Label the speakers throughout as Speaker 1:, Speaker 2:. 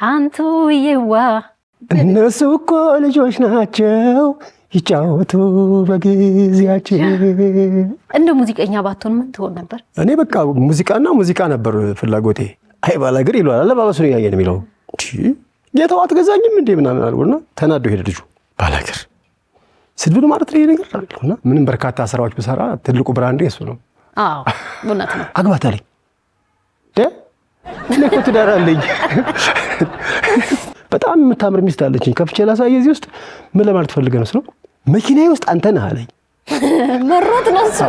Speaker 1: አንቱ ይዋ
Speaker 2: እነሱ እኮ ልጆች ናቸው ይጫወቱ በጊዜያቸው።
Speaker 1: እንደ ሙዚቀኛ ባትሆን ምን ትሆን ነበር?
Speaker 2: እኔ በቃ ሙዚቃ ነበር ፍላጎቴ። አይ ባላገር ይሏል አለባበሱን ያየን የሚለው ጌታው አትገዛኝም እንዴ ምናምን አልኩና ተናዶ ሄደ ልጁ። ባላገር ስድብ ማለት ነው ነገር አለና ምንም በርካታ ስራዎች በሰራ ትልቁ ብራንድ እሱ ነው።
Speaker 1: አዎ እውነት ነው።
Speaker 2: አግባታለኝ እኔ እኮ ትዳር አለኝ በጣም የምታምር ሚስት አለችኝ ከፍቼ ላሳየ እዚህ ውስጥ ምን ለማለት ፈልገህ ነው ስለው መኪናዬ ውስጥ አንተ ነህ አለኝ።
Speaker 1: መሮት ነው እሱ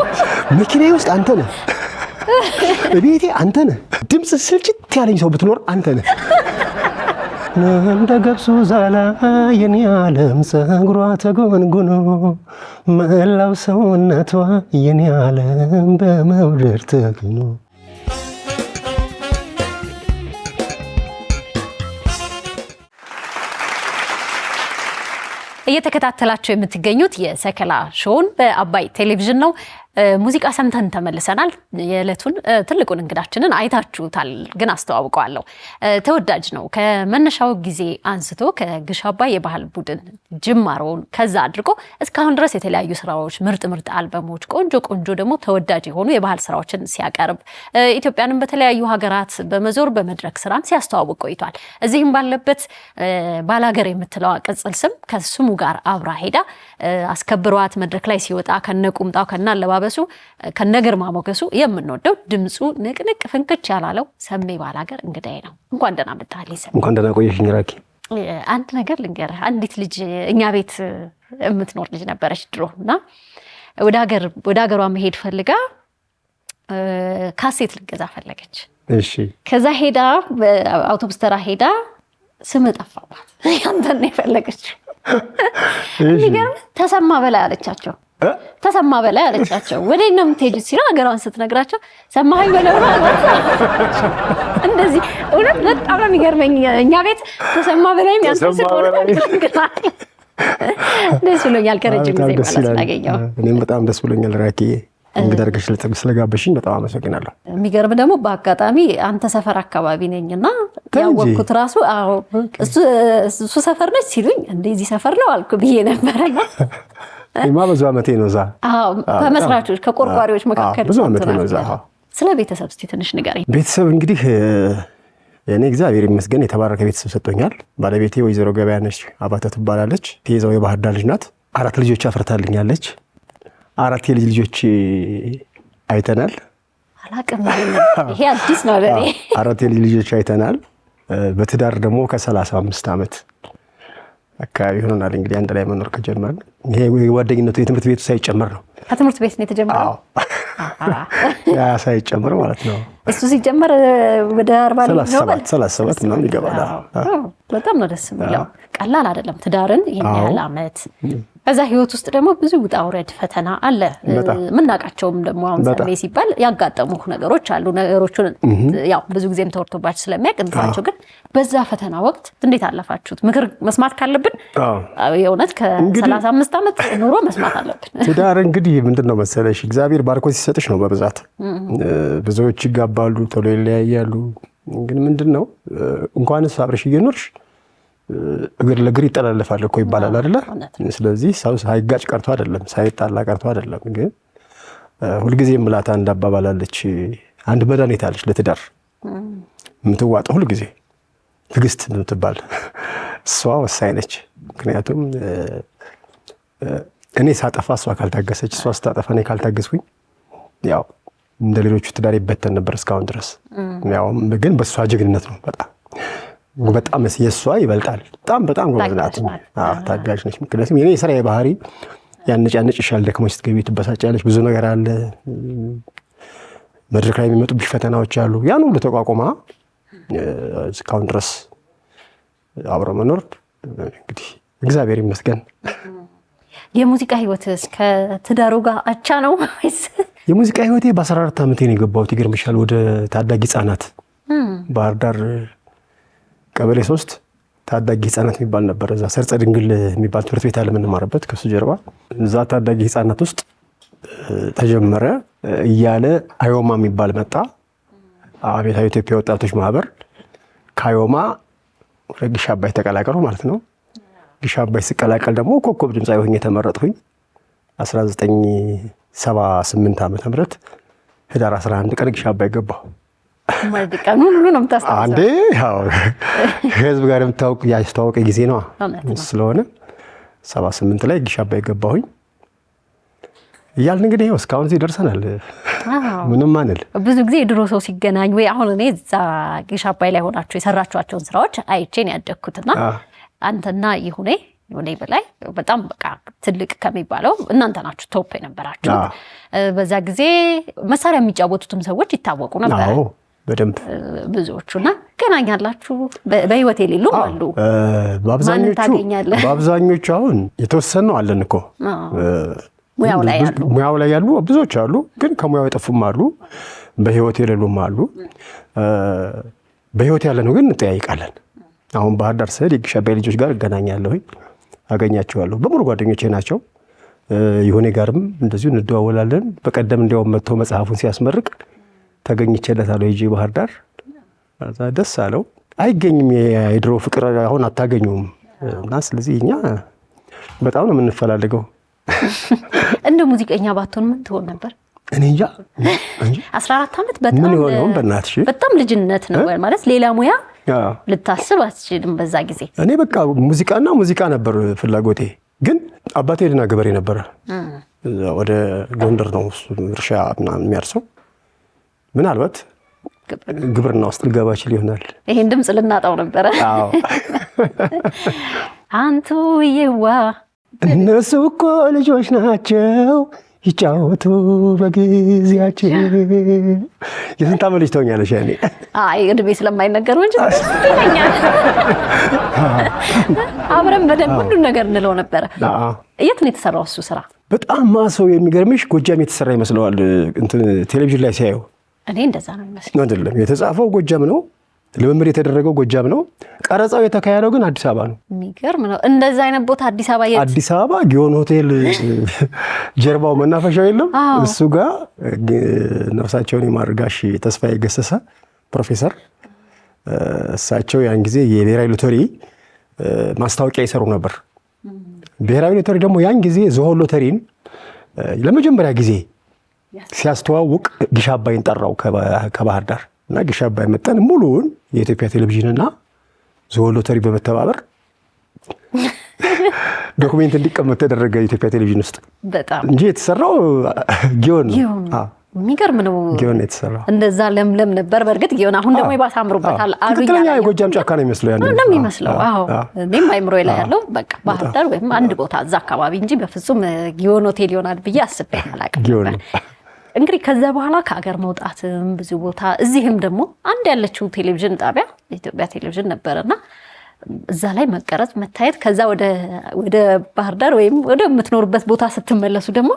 Speaker 2: መኪናዬ ውስጥ አንተ ነህ በቤቴ አንተ ነህ ድምፅ ስልችት ያለኝ ሰው ብትኖር አንተ ነህ። እንደ ገብሱ ዛላ የኔ ዓለም ፀጉሯ ተጎንጉኖ መላው ሰውነቷ የኔ ዓለም በመውደድ ተግኖ።
Speaker 1: እየተከታተላችሁ የምትገኙት የሰከላ ሾውን በአባይ ቴሌቪዥን ነው። ሙዚቃ ሰምተን ተመልሰናል። የዕለቱን ትልቁን እንግዳችንን አይታችሁታል፣ ግን አስተዋውቀዋለሁ። ተወዳጅ ነው። ከመነሻው ጊዜ አንስቶ ከግሽ አባይ የባህል ቡድን ጅማሮውን ከዛ አድርጎ እስካሁን ድረስ የተለያዩ ስራዎች፣ ምርጥ አልበሞች፣ ቆንጆ ደግሞ ተወዳጅ የሆኑ የባህል ስራዎችን ሲያቀርብ ኢትዮጵያንም በተለያዩ ሀገራት በመዞር በመድረክ ስራን ሲያስተዋውቅ ቆይቷል። እዚህም ባለበት ባላገር የምትለዋ ቅጽል ስም ከስሙ ጋር አብራ ሄዳ አስከብሯት መድረክ ላይ ሲወጣ ከነቁምጣው ከናለባበሱ ከነግርማ ሞገሱ የምንወደው ድምጹ ንቅንቅ ፍንክች ያላለው ሰሜ ባላገር እንግዳዬ ነው። እንኳን ደህና መጣህ ሰሜ።
Speaker 2: እንኳን ደህና ቆየሽኝ ራኪ።
Speaker 1: አንድ ነገር ልንገርህ። አንዲት ልጅ እኛ ቤት የምትኖር ልጅ ነበረች ድሮና ወደ ሀገሯ መሄድ ፈልጋ ካሴት ልገዛ ፈለገች።
Speaker 2: እሺ።
Speaker 1: ከዛ ሄዳ አውቶቡስ ተራ ሄዳ ስም ጠፋባት። ያንተን ነው የፈለገችው። የሚገርም ተሰማ በላይ አለቻቸው። ተሰማ በላይ አለቻቸው። ወዴት ነው የምትሄጂው ሲሉ ሀገሯን ስትነግራቸው ሰማኸኝ በለው እንደዚህ። እውነት በጣም ነው የሚገርመኝ። እኛ ቤት ተሰማ በላይም ያንተ ስለሆነ ደስ ብሎኛል። ከረጅም ጊዜ በኋላ ስላገኘሁ
Speaker 2: እኔም በጣም ደስ ብሎኛል ራኪ። እንግዲህ አድርገሽ ስለጋበሽኝ በጣም አመሰግናለሁ።
Speaker 1: የሚገርም ደግሞ በአጋጣሚ አንተ ሰፈር አካባቢ ነኝና ያወቅኩት ራሱ እሱ ሰፈር ነች ሲሉኝ እንደዚህ ሰፈር ነው አልኩ ብዬ ነበረና
Speaker 2: ብዙ ዓመቴ ነው እዛ።
Speaker 1: ከመስራቾች ከቆርቋሪዎች መካከል
Speaker 2: ብዙ ዓመቴ ነው እዛ።
Speaker 1: ስለ ቤተሰብ እስኪ ትንሽ ንገረኝ።
Speaker 2: ቤተሰብ እንግዲህ እኔ እግዚአብሔር ይመስገን የተባረከ ቤተሰብ ሰጥቶኛል። ባለቤቴ ወይዘሮ ገበያነች አባተ ትባላለች። የዛው የባህር ዳር ልጅ ናት። 4 ልጆች አፍርታልኛለች። 4 የልጅ ልጆች አይተናል።
Speaker 1: አላቅም ይሄ አዲስ ነው ለኔ።
Speaker 2: 4 የልጅ ልጆች አይተናል። በትዳር ደግሞ ከ35 ዓመት አካባቢ ሆኖናል። እንግዲህ አንድ ላይ መኖር ከጀመርን ይሄ ጓደኝነቱ የትምህርት ቤቱ ሳይጨመር ነው።
Speaker 1: ከትምህርት ቤት ነው የተጀመረው?
Speaker 2: ያ ሳይጨመር ማለት ነው።
Speaker 1: እሱ ሲጀመር ወደ 40 ነው
Speaker 2: 37 ምናምን ይገባል።
Speaker 1: በጣም ነው ደስ የሚለው። ቀላል አይደለም ትዳርን የሚያህል ዓመት በዛ ህይወት ውስጥ ደግሞ ብዙ ውጣ ውረድ ፈተና አለ። ምናቃቸውም ደግሞ አሁን ሰሜ ሲባል ያጋጠሙ ነገሮች አሉ። ነገሮቹን ያው ብዙ ጊዜም ተወርቶባችሁ ስለሚያውቅ እንታቸው። ግን በዛ ፈተና ወቅት እንዴት አለፋችሁት? ምክር መስማት ካለብን የእውነት ከ35 ዓመት ኑሮ መስማት አለብን።
Speaker 2: ትዳር እንግዲህ ምንድነው መሰለሽ እግዚአብሔር ባርኮ ሲሰጥሽ ነው በብዛት። ብዙዎች ይጋባሉ ቶሎ ይለያያሉ። ግን ምንድነው እንኳንስ አብረሽ እየኖርሽ እግር ለእግር ይጠላለፋል እኮ ይባላል አይደለ? ስለዚህ ሰው ሳይጋጭ ቀርቶ አይደለም፣ ሳይጣላ ቀርቶ አይደለም። ግን ሁልጊዜ ምላት አንድ አባባል አለች፣ አንድ መድኃኒት አለች ለትዳር የምትዋጠው ሁልጊዜ ትዕግስት የምትባል እሷ ወሳኝ ነች። ምክንያቱም እኔ ሳጠፋ እሷ ካልታገሰች፣ እሷ ስታጠፋ እኔ ካልታገስኩኝ ያው እንደ ሌሎቹ ትዳር ይበተን ነበር እስካሁን ድረስ። ያው ግን በእሷ ጀግንነት ነው በጣም የእሷ ይበልጣል። በጣም ጎበዝ ናት፣ ታጋሽ ነች። ምክንያቱም የኔ የስራዬ ባህሪ ያነጫነጭሻል፣ ደክሞሽ ስትገቢ ትበሳጫለሽ፣ ብዙ ነገር አለ፣ መድረክ ላይ የሚመጡብሽ ፈተናዎች አሉ። ያን ሁሉ ተቋቁማ እስካሁን ድረስ አብሮ መኖር እንግዲህ እግዚአብሔር ይመስገን።
Speaker 1: የሙዚቃ ህይወትስ ከትዳሩ ጋር አቻ ነው ወይስ?
Speaker 2: የሙዚቃ ህይወቴ በ14 ዓመቴ ነው የገባሁት። ይገርምሻል፣ ወደ ታዳጊ ህጻናት ባህር ዳር ቀበሌ 3 ታዳጊ ህጻናት የሚባል ነበር። እዛ ሰርጸ ድንግል የሚባል ትምህርት ቤት አለ የምንማርበት፣ ከሱ ጀርባ እዛ ታዳጊ ህጻናት ውስጥ ተጀመረ እያለ አዮማ የሚባል መጣ። አብዮታዊ ኢትዮጵያ ወጣቶች ማህበር ከአዮማ ግሽ አባይ ተቀላቀሉ ማለት ነው። ግሽ አባይ ሲቀላቀል ደግሞ ኮከብ ድምፃዊ ሆኜ ተመረጥኩኝ 1978 ዓመተ ምህረት ህዳር 11 ቀን ግሽ አባይ ገባሁ።
Speaker 1: ማለት ቀኑን ሁሉ ነው የምታስታውሰው?
Speaker 2: አንዴ ያው ህዝብ ጋር ያስተዋወቀ ጊዜ ነው ስለሆነ 78 ላይ ግሽ አባይ ገባሁኝ እያልን እንግዲህ እስካሁን እዚህ ደርሰናል። ምንም አንል። ብዙ
Speaker 1: ጊዜ ድሮ ሰው ሲገናኝ ወይ አሁን እኔ እዛ ግሽ አባይ ላይ ሆናችሁ የሰራችኋቸውን ስራዎች አይቼን ያደግኩትና አንተና ይሁኔ በላይ በጣም በቃ ትልቅ ከሚባለው እናንተ ናችሁ ቶፕ የነበራችሁ። በዛ ጊዜ መሳሪያ የሚጫወቱትም ሰዎች ይታወቁ ነበር።
Speaker 2: አዎ በደንብ
Speaker 1: ብዙዎቹና ገናኛላችሁ። በህይወት የሌሉም አሉ።
Speaker 2: በአብዛኞቹ አሁን የተወሰኑ አለን እኮ ሙያው ላይ ያሉ ብዙዎች አሉ፣ ግን ከሙያው የጠፉም አሉ፣ በህይወት የሌሉም አሉ። በህይወት ያለ ነው ግን እንጠያይቃለን። አሁን ባህር ዳር ስሄድ የግሽ አባይ ልጆች ጋር እገናኛለሁ፣ አገኛቸዋለሁ። በሙሉ ጓደኞቼ ናቸው። ይሁኔ ጋርም እንደዚሁ እንደዋወላለን። በቀደም እንዲያውም መጥቶ መጽሐፉን ሲያስመርቅ ተገኝቼለታለሁ ሂጄ ባህር ዳር። ደስ አለው። አይገኝም የድሮ ፍቅር አሁን አታገኙም። እና ስለዚህ እኛ በጣም ነው የምንፈላለገው።
Speaker 1: እንደ ሙዚቀኛ ባትሆን ምን ትሆን ነበር?
Speaker 2: እኔ እንጃ
Speaker 1: 14 ዓመት በጣም
Speaker 2: ምን ይሆን በእናትሽ
Speaker 1: በጣም ልጅነት ነው ማለት ሌላ ሙያ ልታስብ አትችልም በዛ ጊዜ። እኔ
Speaker 2: በቃ ሙዚቃ ነበር ፍላጎቴ። ግን አባቴ ልና ገበሬ ነበር። ወደ ጎንደር ነው እርሻ ምናምን የሚያርሰው። ምናልባት ግብርና ውስጥ ልገባ ይችል ይሆናል።
Speaker 1: ይሄን ድምጽ ልናጣው ነበር። አዎ አንቱ ይዋ
Speaker 2: እነሱ እኮ ልጆች ናቸው ይጫወቱ በጊዜያቸው። የስንት ዓመት ልጅ ትሆኛለሽ? ያኔ
Speaker 1: አይ እድሜ ስለማይነገር እንጂ አብረን በደንብ ሁሉ ነገር እንለው ነበር። የት ነው የተሰራው እሱ ስራ?
Speaker 2: በጣም ማሰው የሚገርምሽ ጎጃም የተሰራ ይመስለዋል ቴሌቪዥን ላይ ሲያየው።
Speaker 1: እኔ እንደዛ ነው የሚመስለው።
Speaker 2: አይደለም፣ የተጻፈው ጎጃም ነው፣ ልምምድ የተደረገው ጎጃም ነው፣ ቀረጻው የተካሄደው ግን አዲስ አበባ ነው።
Speaker 1: የሚገርም ነው። እንደዛ አይነት ቦታ አዲስ አበባ
Speaker 2: አዲስ አበባ ጊዮን ሆቴል ጀርባው መናፈሻው የለም እሱ ጋር ነፍሳቸውን ይማርጋሽ ተስፋዬ ገሰሰ ፕሮፌሰር፣ እሳቸው ያን ጊዜ የብሔራዊ ሎተሪ ማስታወቂያ ይሰሩ ነበር። ብሔራዊ ሎተሪ ደግሞ ያን ጊዜ ዝሆን ሎተሪን ለመጀመሪያ ጊዜ ሲያስተዋውቅ ግሽ አባይን ጠራው ከባህር ዳር እና ግሽ አባይ መጠን ሙሉውን የኢትዮጵያ ቴሌቪዥንና ዝሆን ሎተሪ በመተባበር ዶክሜንት እንዲቀመጥ ተደረገ የኢትዮጵያ ቴሌቪዥን ውስጥ።
Speaker 1: በጣም
Speaker 2: እንጂ የተሰራው ጊዮን ነው።
Speaker 1: የሚገርም ነው።
Speaker 2: ጊዮን የተሰራው
Speaker 1: እንደዛ ለምለም ነበር። በእርግጥ ጊዮን አሁን ደግሞ ይባሳምሩበታል።
Speaker 2: ትክክለኛ የጎጃም ጫካ ነው የሚመስለው ያን
Speaker 1: ነው የሚመስለው። አዎ እኔም አይምሮ ላይ ያለው በቃ ባህር ዳር ወይም አንድ ቦታ እዛ አካባቢ እንጂ በፍጹም ጊዮን ሆቴል ይሆናል ብዬ አስቤ አላውቅም። እንግዲህ ከዛ በኋላ ከአገር መውጣትም ብዙ ቦታ እዚህም ደግሞ አንድ ያለችው ቴሌቪዥን ጣቢያ የኢትዮጵያ ቴሌቪዥን ነበርና እዛ ላይ መቀረጽ መታየት፣ ከዛ ወደ ባህር ዳር ወይም ወደ የምትኖርበት ቦታ ስትመለሱ ደግሞ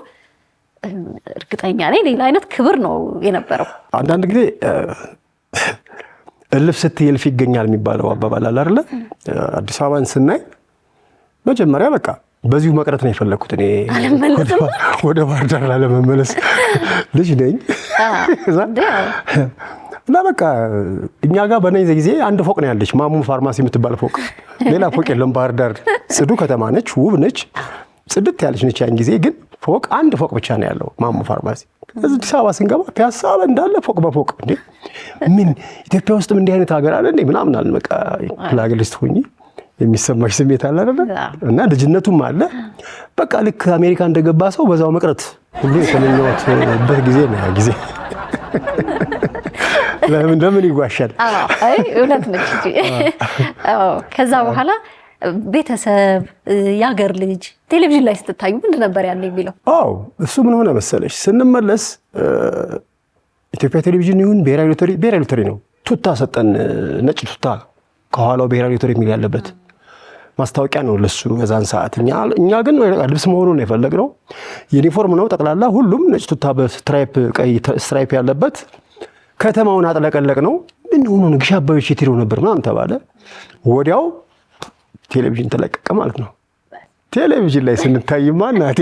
Speaker 1: እርግጠኛ ነኝ ሌላ አይነት ክብር ነው የነበረው።
Speaker 2: አንዳንድ ጊዜ እልፍ ስትይ እልፍ ይገኛል የሚባለው አባባል አለ አይደለ? አዲስ አበባን ስናይ መጀመሪያ በቃ በዚሁ መቅረት ነው የፈለኩት እኔ ወደ ባህር ዳር ላለመመለስ ልጅ ነኝ እና በቃ እኛ ጋር በነዚህ ጊዜ አንድ ፎቅ ነው ያለች ማሙ ፋርማሲ የምትባል ፎቅ፣ ሌላ ፎቅ የለም። ባህር ዳር ጽዱ ከተማ ነች፣ ውብ ነች፣ ጽድት ያለች ነች። ያን ጊዜ ግን ፎቅ አንድ ፎቅ ብቻ ነው ያለው ማሙ ፋርማሲ። አዲስ አበባ ስንገባ ፒያሳ እንዳለ ፎቅ በፎቅ እንዴ ምን ኢትዮጵያ ውስጥም እንዲህ አይነት ሀገር አለ እንዴ ምናምን አለ። በቃ ፍላግሊስት ሆኜ የሚሰማሽ ስሜት አለ አይደል? እና ልጅነቱም አለ። በቃ ልክ አሜሪካ እንደገባ ሰው በዛው መቅረት ሁሉ የተመኘሁበት ጊዜ ነው ያ ጊዜ። ለምን ይጓሻል?
Speaker 1: አይ እውነት ነች እንጂ። ከዛ በኋላ ቤተሰብ፣ የሀገር ልጅ ቴሌቪዥን ላይ ስትታዩ ምንድን ነበር ያን የሚለው?
Speaker 2: አዎ እሱ ምን ሆነ መሰለሽ፣ ስንመለስ ኢትዮጵያ ቴሌቪዥን ይሁን ብሔራዊ ሎተሪ ነው ቱታ ሰጠን፣ ነጭ ቱታ ከኋላው ብሔራዊ ሎተሪ የሚል ያለበት ማስታወቂያ ነው ለሱ በዛን ሰዓት። እኛ ግን ልብስ መሆኑን የፈለግነው ዩኒፎርም ነው ጠቅላላ፣ ሁሉም ነጭ ቱታ በስትራይፕ ቀይ ስትራይፕ ያለበት። ከተማውን አጥለቀለቅ ነው። ምን ሆኖ ነው ግሽ አባዮች የት ሄደው ነበር ምናምን ተባለ። ወዲያው ቴሌቪዥን ተለቀቀ ማለት ነው። ቴሌቪዥን ላይ ስንታይማ እናቴ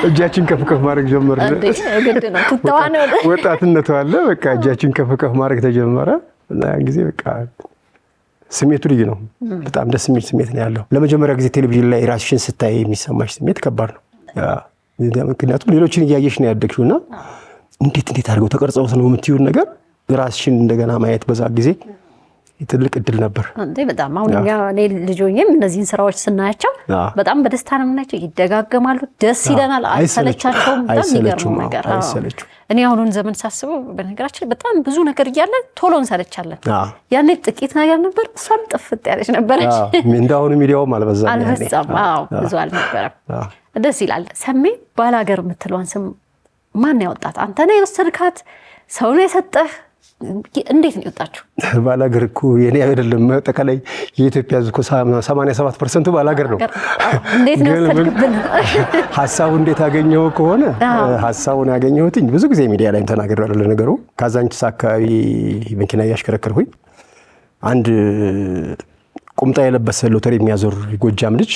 Speaker 2: እጃችን ከፍ ከፍ ማድረግ ጀመረ።
Speaker 1: ግድ ነው ቱታዋን
Speaker 2: ወጣትነቱ አለ። በቃ እጃችን ከፍ ከፍ ማድረግ ተጀመረ። እና ያን ጊዜ በቃ ስሜቱ ልዩ ነው። በጣም ደስ የሚል ስሜት ነው ያለው። ለመጀመሪያ ጊዜ ቴሌቪዥን ላይ ራስሽን ስታይ የሚሰማሽ ስሜት ከባድ ነው። ምክንያቱም ሌሎችን እያየሽ ነው ያደግሽው እና እንዴት አድርገው ተቀርጸውት ነው የምትይውን ነገር ራስሽን እንደገና ማየት በዛ ጊዜ ትልቅ እድል ነበር።
Speaker 1: በጣም አሁን እኔ ልጆኝም እነዚህን ስራዎች ስናያቸው በጣም በደስታ ነው የምናያቸው። ይደጋገማሉ፣ ደስ ይለናል፣ አይሰለቻቸውም። በጣም የሚገርመው ነገር እኔ አሁኑን ዘመን ሳስበው በነገራችን በጣም ብዙ ነገር እያለ ቶሎ እንሰለቻለን። ያኔ ጥቂት ነገር ነበር፣ እሷም ጥፍጥ ያለች ነበረች።
Speaker 2: እንዳሁኑ ሚዲያውም አልበዛም፣
Speaker 1: ብዙ አልነበረም። ደስ ይላል። ሰሜ ባላገር የምትለዋን ስም ማን ያወጣት? አንተ ነህ የወሰድካት? ሰው ነው የሰጠህ? እንዴት ነው የወጣችሁ?
Speaker 2: ባላገር እኮ የኔ አይደለም። አጠቃላይ የኢትዮጵያ ሕዝብ እኮ 87% ባላገር ነው።
Speaker 1: እንዴት ነው የወሰድክብን?
Speaker 2: ሀሳቡ እንዴት አገኘው ከሆነ ሀሳቡን ያገኘሁት ብዙ ጊዜ ሚዲያ ላይም ተናግሬያለሁ። ለነገሩ ካዛንቺስ አካባቢ መኪና እያሽከረከርኩኝ አንድ ቁምጣ የለበሰ ሎተሪ የሚያዞር ጎጃም ልጅ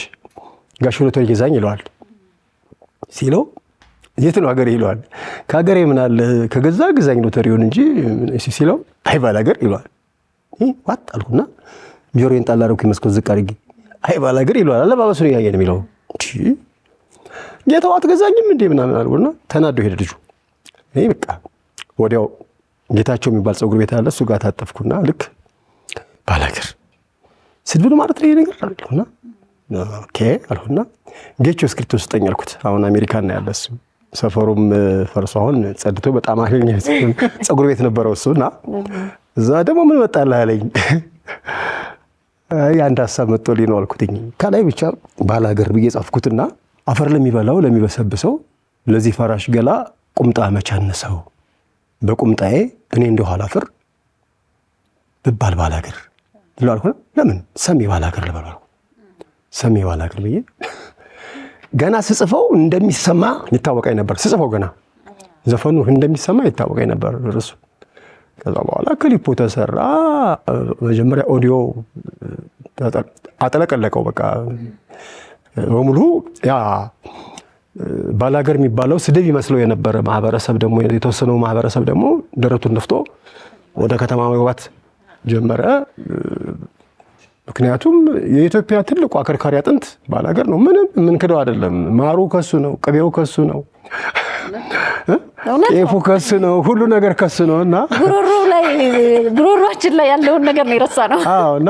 Speaker 2: ጋሽ ሎተሪ ገዛኝ ይለዋል። ሲለው የት ነው ሀገር ይለዋል። ከሀገሬ ምን አለ ከገዛ ግዛኝ ሎተሪውን እንጂ ሲለው አይ ባላገር ይለዋል። ዋጥ አልኩና ጆሮዬን ጣል አደረኩኝ መስኮት ዝቅ አድርጌ አይ ባላገር ይለዋል። አለባበሱን እያየ ነው የሚለው። ጌታው አትገዛኝም እንዴ ምናምን አልኩና ተናዶ ሄደ ልጁ። እኔ በቃ ወዲያው ጌታቸው የሚባል ፀጉር ቤት አለ፣ እሱ ጋር ታጠፍኩና ልክ ባላገር ስድብ ማለት ነው ይሄ ነገር አልኩና ኦኬ አልኩና ጌቾ እስክሪፕቶ ስጠኝ አልኩት። አሁን አሜሪካን ነው ያለ እሱ። ሰፈሩም ፈርሶ አሁን ጸድቶ በጣም አገኘ ፀጉር ቤት ነበረው እሱና እዛ ደግሞ ምን መጣልህ አለኝ። አንድ ሀሳብ መጥቶልኝ ነው አልኩትኝ። ከላይ ብቻ ባላገር ብዬ ጻፍኩትና አፈር ለሚበላው ለሚበሰብሰው ለዚህ ፈራሽ ገላ ቁምጣ መቻነሰው በቁምጣዬ እኔ እንደው አላፍር ብባል ባላገር ልሏልኩ። ለምን ሰሜ ባላገር ልበላል። ሰሜ ባላገር ብዬ ገና ስጽፈው እንደሚሰማ ይታወቀኝ ነበር። ስጽፈው ገና ዘፈኑ እንደሚሰማ ይታወቀኝ ነበር እርሱ። ከዛ በኋላ ክሊፑ ተሰራ። መጀመሪያ ኦዲዮ አጠለቀለቀው በቃ በሙሉ። ያ ባላገር የሚባለው ስድብ ይመስለው የነበረ ማህበረሰብ ደግሞ የተወሰነው ማህበረሰብ ደግሞ ደረቱን ነፍቶ ወደ ከተማ መግባት ጀመረ። ምክንያቱም የኢትዮጵያ ትልቁ አከርካሪ አጥንት ባላገር ነው። ምንም የምንክደው አይደለም። ማሩ ከሱ ነው፣ ቅቤው ከሱ ነው፣ ጤፉ ከሱ ነው፣ ሁሉ ነገር ከሱ ነው እና
Speaker 1: ጉሮሯችን ላይ ያለውን ነገር ነው የረሳ ነው።
Speaker 2: እና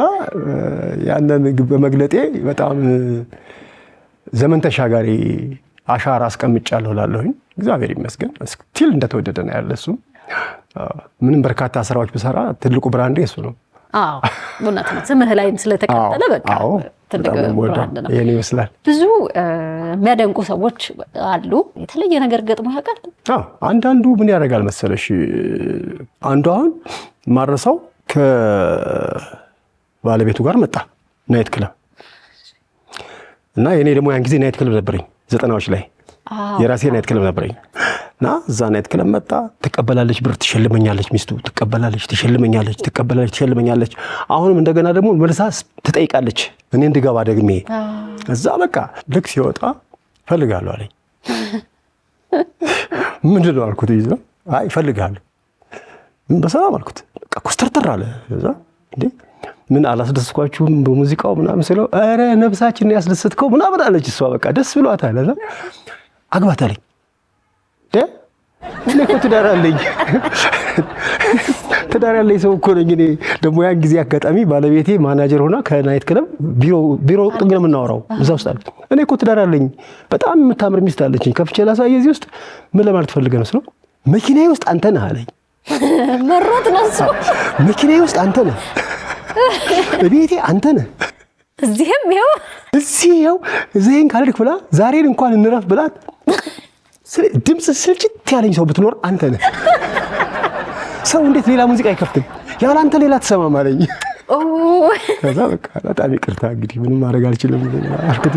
Speaker 2: ያንን በመግለጤ በጣም ዘመን ተሻጋሪ አሻራ አስቀምጫለሁ እላለሁኝ። እግዚአብሔር ይመስገን ስቲል እንደተወደደ ነው ያለ እሱ። ምንም በርካታ ስራዎች ብሰራ ትልቁ ብራንዴ እሱ ነው።
Speaker 1: እውነት ነው። ስምህ ላይም ስለተቃጠለ በቃ ትልቅ ብራንድ ነው።
Speaker 2: ይሄን ይመስላል።
Speaker 1: ብዙ የሚያደንቁ ሰዎች አሉ። የተለየ ነገር ገጥሞ ያውቃል?
Speaker 2: አንዳንዱ ምን ያደርጋል መሰለሽ፣ አንዱ አሁን ማረሳው ከባለቤቱ ጋር መጣ ናይት ክለብ እና የኔ ደግሞ ያን ጊዜ ናይት ክለብ ነበረኝ 90ዎች ላይ የራሴ ናይት ክለብ ነበረኝ እና እዛ ናይት ክለብ መጣ። ትቀበላለች፣ ብር ትሸልመኛለች፣ ሚስቱ ትቀበላለች፣ ትሸልመኛለች፣ ትቀበላለች፣ ትሸልመኛለች። አሁንም እንደገና ደግሞ መልሳ ትጠይቃለች እኔ እንድገባ ደግሜ። እዛ በቃ ልክ ሲወጣ ፈልጋለሁ አለኝ። ምንድን ነው አልኩት። ይዘው አይ ፈልጋለሁ። ምን በሰላም አልኩት። በቃ ኮስተርተር አለ። እዛ እንዴ ምን አላስደስኳችሁም በሙዚቃው ምናምን ስለው ኧረ ነፍሳችን ያስደስትከው ምናምን አለች እሷ። በቃ ደስ ብሏታል። እዛ አግባት አለኝ። እኔ እኮ ትዳር አለኝ ሰው እኮ ነኝ እኔ። ደግሞ ያን ጊዜ አጋጣሚ ባለቤቴ ማናጀር ሆና ከናይት ክለብ ቢሮ ጥግ ነው የምናወራው እዛ ውስጥ አለ። እኔ እኮ ትዳር አለኝ በጣም የምታምር ሚስት አለችኝ፣ ከፍቼ ላሳየህ እዚህ ውስጥ ምን ለማለት ፈልገህ ነው ስለው መኪናዬ ውስጥ አንተ ነህ አለኝ።
Speaker 1: መሮት ነው እሱ።
Speaker 2: መኪናዬ ውስጥ አንተ ነህ፣ ቤቴ አንተ ነህ፣
Speaker 1: እዚህም
Speaker 2: ይኸው እዚህን ካልልክ ብላ ዛሬን እንኳን እንረፍ ብላት ድምፅ ስልችት ያለኝ ሰው ብትኖር አንተ ነህ። ሰው እንዴት ሌላ ሙዚቃ አይከፍትም? ያለ አንተ ሌላ ትሰማም አለኝ። ከዛ በቃ በጣም ይቅርታ እንግዲህ ምንም ማድረግ አልችልም አልኩት።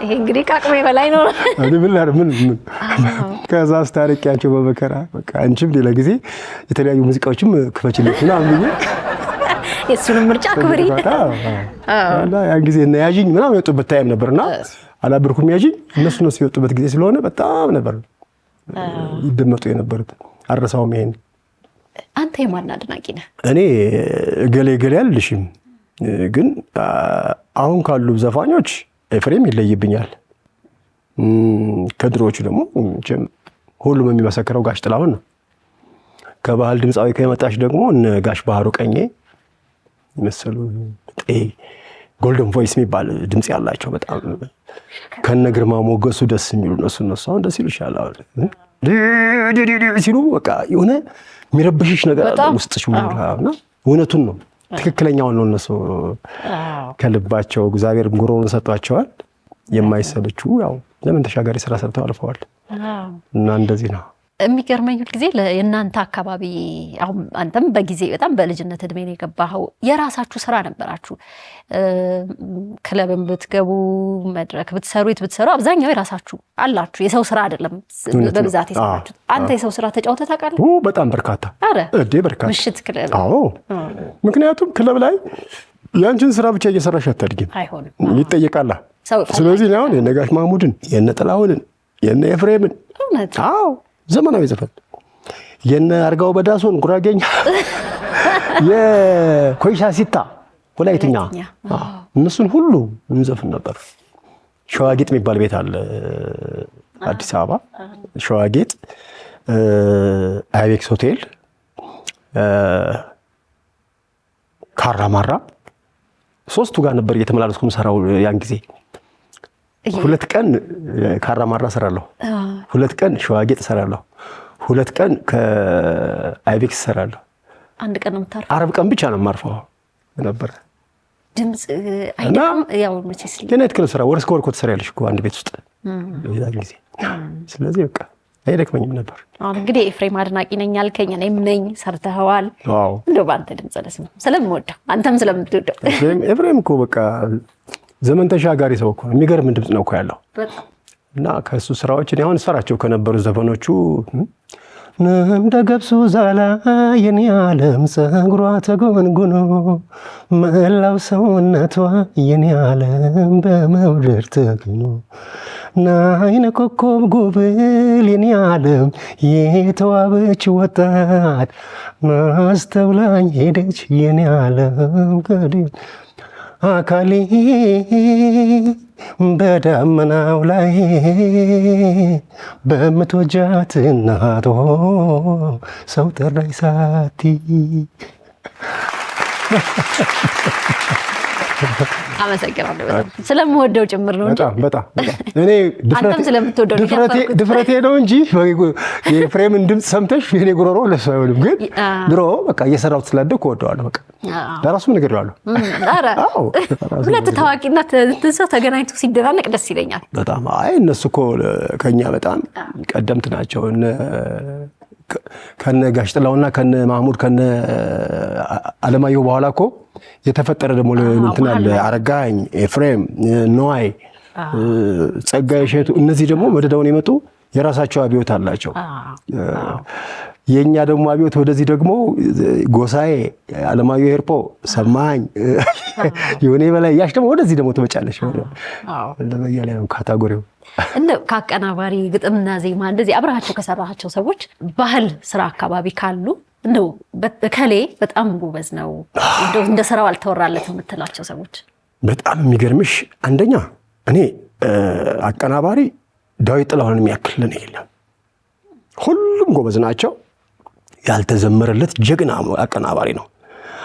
Speaker 1: ይሄ እንግዲህ ከአቅሜ በላይ ነው።
Speaker 2: ምን ከዛ አስታርቂያቸው በመከራ በቃ አንቺም ሌላ ጊዜ የተለያዩ ሙዚቃዎችም ክፈችልኝ ምናምን ብዬ
Speaker 1: የእሱንም ምርጫ ክብሪ።
Speaker 2: ያን ጊዜ እና ያዥኝ ምናምን የወጡበት ታይም ነበርና አላብርኩም ያዥኝ እነሱ የወጡበት ጊዜ ስለሆነ በጣም ነበር ይደመጡ የነበሩት። አረሳውም ይሄን
Speaker 1: አንተ የማን አድናቂ ነህ?
Speaker 2: እኔ ገሌ አልልሽም፣ ግን አሁን ካሉ ዘፋኞች ኤፍሬም ይለይብኛል። ከድሮዎቹ ደግሞ ሁሉም የሚመሰክረው ጋሽ ጥላሁን ነው። ከባህል ድምፃዊ ከመጣች ደግሞ እነ ጋሽ ባህሩ ቀኜ መሰሉ ጎልደን ቮይስ የሚባል ድምጽ ያላቸው በጣም ከነ ግርማ ሞገሱ ደስ የሚሉ እነሱ አሁን ደስ ይሉሻል ሲሉ በቃ የሆነ የሚረብሽሽ ነገር አለ ውስጥሽ ሙሉና እውነቱን ነው ትክክለኛውን ነው። እነሱ ከልባቸው እግዚአብሔር ጉሮሮን ሰጥቷቸዋል። የማይሰለቹ ያው ዘመን ተሻጋሪ ስራ ሰርተው አልፈዋል እና እንደዚህ ነው።
Speaker 1: የሚገርመኝ ጊዜ የእናንተ አካባቢ አሁን አንተም በጊዜ በጣም በልጅነት እድሜ ነው የገባኸው። የራሳችሁ ስራ ነበራችሁ። ክለብን ብትገቡ መድረክ ብትሰሩ አብዛኛው የራሳችሁ አላችሁ። የሰው ስራ አይደለም በብዛት የሰራችሁት። አንተ የሰው ስራ ተጫውተህ ታውቃለህ?
Speaker 2: በጣም በርካታ በርካታ
Speaker 1: ምሽት ክለብ።
Speaker 2: አዎ፣ ምክንያቱም ክለብ ላይ ያንቺን ስራ ብቻ እየሰራሽ አታድጊም፣ ይጠየቃል። ስለዚህ አሁን የነ ጋሽ ማሙድን የነ ጥላሁንን የነ ኤፍሬምን አዎ ዘመናዊ ዘፈን የነ አርጋው በዳሶን ጉራጌኛ የኮይሻ ሲታ ወላይትኛ እነሱን ሁሉ እንዘፍን ነበር። ሸዋጌጥ የሚባል ቤት አለ አዲስ አበባ። ሸዋጌጥ፣ አይቤክስ ሆቴል፣ ካራማራ ሶስቱ ጋር ነበር እየተመላለስኩ የምሰራው ያን ጊዜ። 2 ቀን ካራማራ ሰራለሁ፣ 2 ቀን ሸዋጌጥ ሰራለሁ፣ 2 ቀን ከአይቤክስ ሰራለሁ።
Speaker 1: አንድ ቀን ነው የምታርፈው?
Speaker 2: አረብ ቀን ብቻ ነው የማርፈው ነበር።
Speaker 1: ድምጽ አይደለም ያው መቼስ
Speaker 2: የናይት ክለብ ስራ ወርስ ኮርኮት ትሰሪያለሽ እኮ አንድ ቤት ውስጥ ያን ጊዜ። ስለዚህ በቃ አይደክመኝም ነበር።
Speaker 1: አሁን እንግዲህ ኤፍሬም አድናቂ ነኝ ያልከኝ እኔም ነኝ። ሰርተኸዋል። እንደው በአንተ ድምጽ ለስም ስለምወደው አንተም ስለምትወደው
Speaker 2: ኤፍሬም እኮ በቃ ዘመን ተሻጋሪ ሰው እኮ የሚገርም ድምጽ ነው እኮ ያለው እና ከሱ ስራዎች እኔ አሁን ሰራቸው ከነበሩ ዘፈኖቹ እንደ ገብሱ ዛላ የኔ ዓለም ፀጉሯ ተጎንጉኖ መላው ሰውነቷ የኔ ዓለም በመውደድ ተግኖ ናይነ ኮከብ ጉብል የኔ ዓለም የተዋበች ወጣት ማስተውላኝ ሄደች የኔ ዓለም ገዴት አካሌ በዳመናው ላይ በምትወጃት እናቶ ሰው ጠራኝ ሳቲ።
Speaker 1: አመሰግናለሁ። በጣም ስለምወደው ጭምር ነው እንጂ
Speaker 2: በጣም እኔ
Speaker 1: አንተም ስለምትወደው
Speaker 2: ድፍረቴ ነው እንጂ የኤፍሬምን ድምጽ ሰምተሽ የኔ ጉሮሮ ለሱ አይሆንም። ግን ድሮ በቃ እየሰራሁት ስላደኩ እወደዋለሁ። በቃ ለራሱም ነገር ያለው
Speaker 1: ሁለት ታዋቂና ትንሽ ተገናኝቶ ሲደናነቅ ደስ ይለኛል
Speaker 2: በጣም። አይ እነሱ እኮ ከኛ በጣም ቀደምት ናቸው። ከነ ጋሽ ጥላውና ከነ ማሙድ ከነ አለማየሁ በኋላ እኮ የተፈጠረ ደግሞ እንትን አለ። አረጋኝ፣ ኤፍሬም፣ ነዋይ፣ ጸጋዬ እሸቱ እነዚህ ደግሞ መደዳውን የመጡ የራሳቸው አብዮት አላቸው። የኛ ደግሞ አብዮት ወደዚህ ደግሞ ጎሳዬ፣ አለማየሁ ሄርፖ፣ ሰማኝ የሆነ በላይ ያሽ ደግሞ ወደዚህ ደግሞ ትመጫለሽ። ለበያለ ነው ካታጎሪው።
Speaker 1: ከአቀናባሪ ግጥምና ዜማ እንደዚህ አብረሃቸው ከሰራሃቸው ሰዎች ባህል ስራ አካባቢ ካሉ እንደው በከሌ በጣም ጎበዝ ነው እንደው እንደ ስራው አልተወራለትም የምትላቸው ሰዎች?
Speaker 2: በጣም የሚገርምሽ አንደኛ እኔ አቀናባሪ ዳዊት ጥላሁንን የሚያክል ነው የለም። ሁሉም ጎበዝ ናቸው። ያልተዘመረለት ጀግና አቀናባሪ ነው።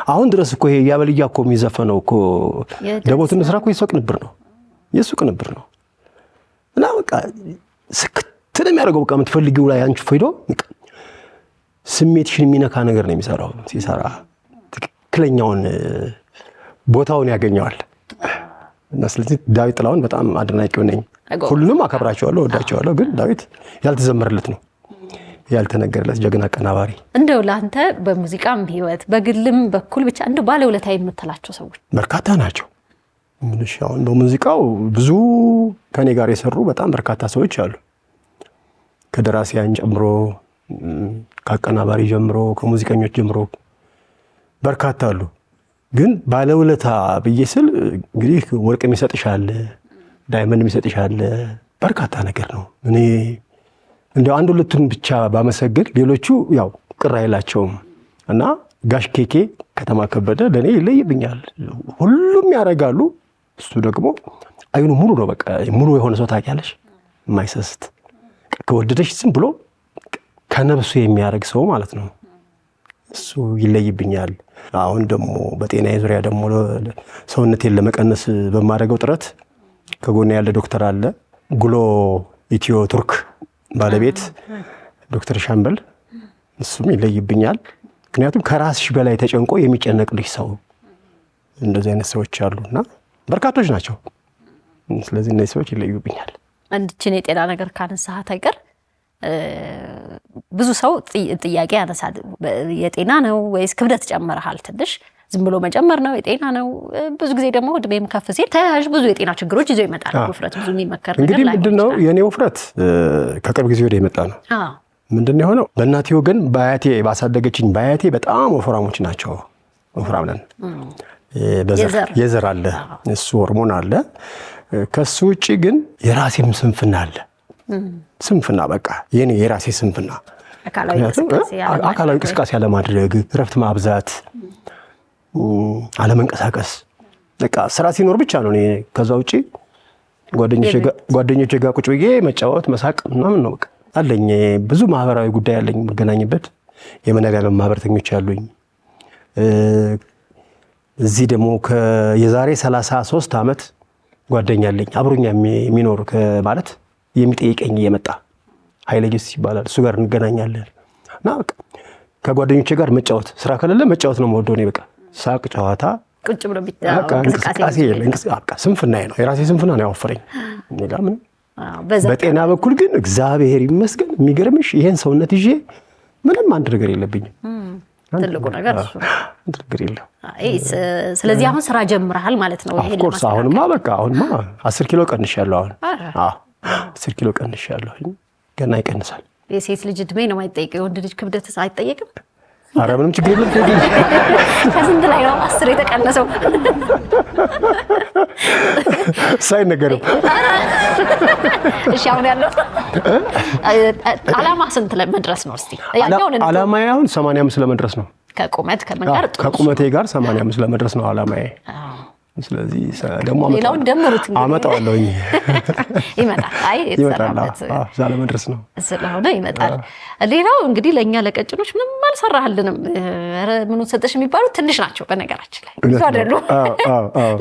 Speaker 2: አሁን ድረስ እኮ ይሄ ያበልያ እኮ የሚዘፈነው እኮ ደቦትን ስራ እኮ የሱ ቅንብር ነው እና በቃ ስክት ነው የሚያደርገው። በቃ የምትፈልጊው ላይ አንቺ ሄዶ ስሜትሽን የሚነካ ነገር ነው የሚሰራው። ሲሰራ ትክክለኛውን ቦታውን ያገኘዋል እና ስለዚህ ዳዊት ጥላሁን በጣም አድናቂው ነኝ። ሁሉንም አከብራቸዋለሁ፣ ወዳቸዋለሁ። ግን ዳዊት ያልተዘመረለት ነው ያልተነገረለት ጀግና አቀናባሪ። እንደው
Speaker 1: ለአንተ በሙዚቃም ህይወት በግልም በኩል ብቻ እንደው ባለውለታ የምትላቸው ሰዎች
Speaker 2: በርካታ ናቸው። ምንሽ አሁን በሙዚቃው ብዙ ከኔ ጋር የሰሩ በጣም በርካታ ሰዎች አሉ። ከደራሲያን ጀምሮ፣ ከአቀናባሪ ጀምሮ፣ ከሙዚቀኞች ጀምሮ በርካታ አሉ። ግን ባለውለታ ብዬ ስል እንግዲህ ወርቅ የሚሰጥሻል፣ ዳይመንድ የሚሰጥሻል፣ በርካታ ነገር ነው። እኔ እንደው አንድ ሁለቱን ብቻ ባመሰግን ሌሎቹ ያው ቅር አይላቸውም። እና ጋሽ ኬኬ ከተማ ከበደ ለኔ ይለይብኛል። ሁሉም ያደርጋሉ፣ እሱ ደግሞ አይኑ ሙሉ ነው። በቃ ሙሉ የሆነ ሰው ታውቂያለሽ፣ የማይሰስት ከወደደሽ ዝም ብሎ ከነብሱ የሚያደርግ ሰው ማለት ነው። እሱ ይለይብኛል። አሁን ደግሞ በጤና ዙሪያ ደግሞ ሰውነቴን ለመቀነስ በማደርገው ጥረት ከጎን ያለ ዶክተር አለ፣ ጉሎ ኢትዮ ቱርክ ባለቤት ዶክተር ሻምበል፣ እሱም ይለይብኛል። ምክንያቱም ከራስሽ በላይ ተጨንቆ የሚጨነቅልሽ ሰው፣ እንደዚህ አይነት ሰዎች አሉና በርካቶች ናቸው። ስለዚህ እነዚህ ሰዎች ይለዩብኛል።
Speaker 1: አንድችን የጤና ነገር ካነሳሃት አይቀር ብዙ ሰው ጥያቄ ያነሳል። የጤና ነው ወይስ ክብደት ጨምረሃል? ትንሽ ዝም ብሎ መጨመር ነው የጤና ነው? ብዙ ጊዜ ደግሞ እድሜም ከፍ ሲል ተያያዥ ብዙ የጤና ችግሮች ይዞ ይመጣል። ውፍረት ብዙ የሚመከር ነገር
Speaker 2: እንግዲህ ምንድነው የኔ ውፍረት ከቅርብ ጊዜ ወዲህ የመጣ ነው። ምንድነው የሆነው? በእናቴ ወገን በአያቴ ባሳደገችኝ በአያቴ በጣም ወፍራሞች ናቸው። ወፍራም ነን። የዘር አለ፣ እሱ ሆርሞን አለ። ከሱ ውጪ ግን የራሴም ስንፍና አለ። ስንፍና በቃ የኔ የራሴ ስንፍና፣ አካላዊ እንቅስቃሴ አለማድረግ፣ እረፍት ማብዛት፣ አለመንቀሳቀስ፣ በቃ ስራ ሲኖር ብቻ ነው። እኔ ከዛ ውጪ ጓደኞቼ ጋር ቁጭ ብዬ መጫወት መሳቅ ምናምን ነው በቃ አለኝ። ብዙ ማህበራዊ ጉዳይ አለኝ የምገናኝበት፣ የመድኃኒዓለም ማህበረተኞች አሉኝ። እዚህ ደግሞ የዛሬ 33 ዓመት ጓደኛ አለኝ አብሮኛ የሚኖር ማለት የሚጠይቀኝ እየመጣ ኃይለ ኢየሱስ ይባላል። እሱ ጋር እንገናኛለን እና በቃ ከጓደኞቼ ጋር መጫወት፣ ስራ ከሌለ መጫወት ነው የምወደው እኔ። በቃ ሳቅ፣ ጨዋታ፣
Speaker 1: ቁጭ ብሎ
Speaker 2: እንቅስቃሴ በቃ ስንፍናዬ ነው፣ የራሴ ስንፍና ነው ያወፈረኝ። ሌላ ምን። በጤና በኩል ግን እግዚአብሔር ይመስገን የሚገርምሽ ይሄን ሰውነት ይዤ ምንም አንድ ነገር የለብኝም።
Speaker 1: ትልቁ ነገር እሱ
Speaker 2: አንድ ነገር የለም።
Speaker 1: ስለዚህ አሁን ስራ ጀምረሃል ማለት ነው?
Speaker 2: ይሄን ለማስተካከል አሁንማ በቃ 10 ኪሎ ቀንሻለሁ። አሁን 10 ኪሎ ቀንሻለሁ። ገና ይቀንሳል።
Speaker 1: የሴት ልጅ እድሜ ነው የማይጠይቀው፣ የወንድ ልጅ ክብደት አይጠየቅም?
Speaker 2: ኧረ ምንም ችግር የለም።
Speaker 1: ከስንት ላይ ነው 10 የተቀነሰው?
Speaker 2: ሳይነገርም።
Speaker 1: እሺ አሁን ያለው አላማ ስንት ለመድረስ ነው? እስቲ
Speaker 2: አላማዬ አሁን 85 ለመድረስ ነው።
Speaker 1: ከቁመት ከመንገር
Speaker 2: ከቁመቴ ጋር 85 ለመድረስ ነው አላማዬ። ስለዚህ ደግሞ
Speaker 1: ሌላውን ደምሩት
Speaker 2: አመጣዋለሁኝ።
Speaker 1: ይመጣል። አይ የተሰራበት
Speaker 2: እዛ ለመድረስ ነው
Speaker 1: ስለሆነ ይመጣል። ሌላው እንግዲህ ለእኛ ለቀጭኖች ምንም አልሰራህልንም። ኧረ ምኑን ሰጠሽ የሚባሉት ትንሽ ናቸው በነገራችን ላይ ብዙ አይደሉም።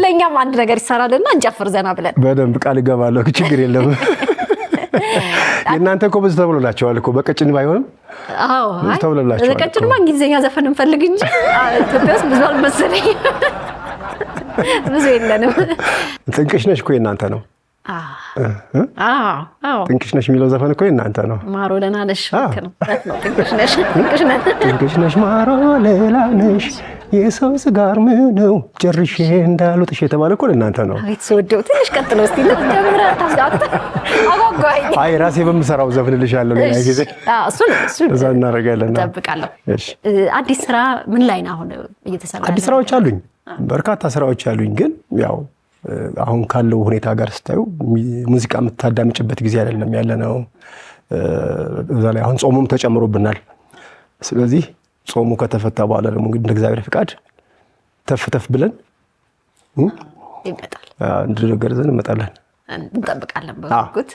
Speaker 1: ለእኛም አንድ ነገር ይሰራልና እንጨፍር ዘና ብለን
Speaker 2: በደንብ ቃል እገባለሁ። ችግር የለም። የእናንተ እኮ ብዙ ተብሎላቸዋል እኮ በቀጭን ባይሆንም።
Speaker 1: አዎ
Speaker 2: ብዙ ተብሎላቸዋል።
Speaker 1: በቀጭንማ እንግሊዝኛ ዘፈን እንፈልግ እንጂ ኢትዮጵያ ውስጥ ብዙ አልመሰለኝ። ብዙ የለንም።
Speaker 2: ጥንቅሽ ነሽ እኮ የእናንተ ነው። ጥንቅሽ ነሽ የሚለው ዘፈን እኮ የእናንተ ነው።
Speaker 1: ማሮ ደህና ነሽ ነው።
Speaker 2: ጥንቅሽ ነሽ ማሮ ሌላ ነሽ የሰው ስጋር ምን ነው ጨርሼ እንዳሉጥሽ የተባለ እኮ ለእናንተ ነው።
Speaker 1: አቤት ስወደው። ትንሽ ቀጥሎ እስቲ ለምራ አጓጓኝ።
Speaker 2: አይ ራሴ በምሰራው ዘፍንልሻለሁ ሌላ ጊዜ። እሱ እዛ እናደርጋለን።
Speaker 1: እጠብቃለሁ። አዲስ ስራ ምን ላይ ነው አሁን እየተሰራ?
Speaker 2: አዲስ ስራዎች አሉኝ፣ በርካታ ስራዎች አሉኝ። ግን ያው አሁን ካለው ሁኔታ ጋር ስታዩ ሙዚቃ የምታዳምጭበት ጊዜ አይደለም ያለ ነው። እዛ ላይ አሁን ጾሙም ተጨምሮብናል። ስለዚህ ጾሙ ከተፈታ በኋላ ደግሞ እንግዲህ እንደ እግዚአብሔር ፍቃድ ተፍ ብለን
Speaker 1: ይመጣል
Speaker 2: እንደ ነገር ዘን እንመጣለን።
Speaker 1: እንጠብቃለን በጉጉት።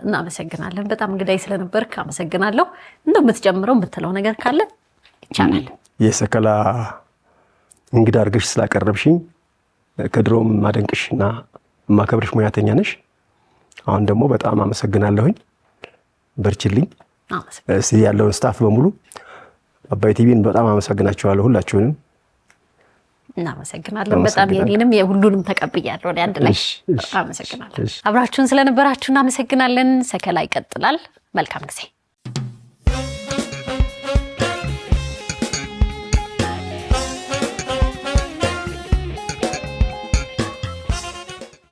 Speaker 1: እናመሰግናለን። በጣም እንግዳይ ስለነበርክ አመሰግናለሁ። እንደምትጨምረው የምትለው ነገር ካለ ይቻላል።
Speaker 2: የሰከላ እንግዳ አድርገሽ ስላቀረብሽኝ ከድሮም ማደንቅሽና ማከብርሽ ሙያተኛ ነሽ። አሁን ደግሞ በጣም አመሰግናለሁኝ። በርችልኝ። እስቲ ያለውን ስታፍ በሙሉ አባይ ቲቪን በጣም አመሰግናችኋለሁ። ሁላችሁንም
Speaker 1: እናመሰግናለን። በጣም የኔንም የሁሉንም ተቀብያለሁ። አንድ ላይ አመሰግናለሁ። አብራችሁን ስለነበራችሁ እናመሰግናለን። ሰከላ ይቀጥላል። መልካም ጊዜ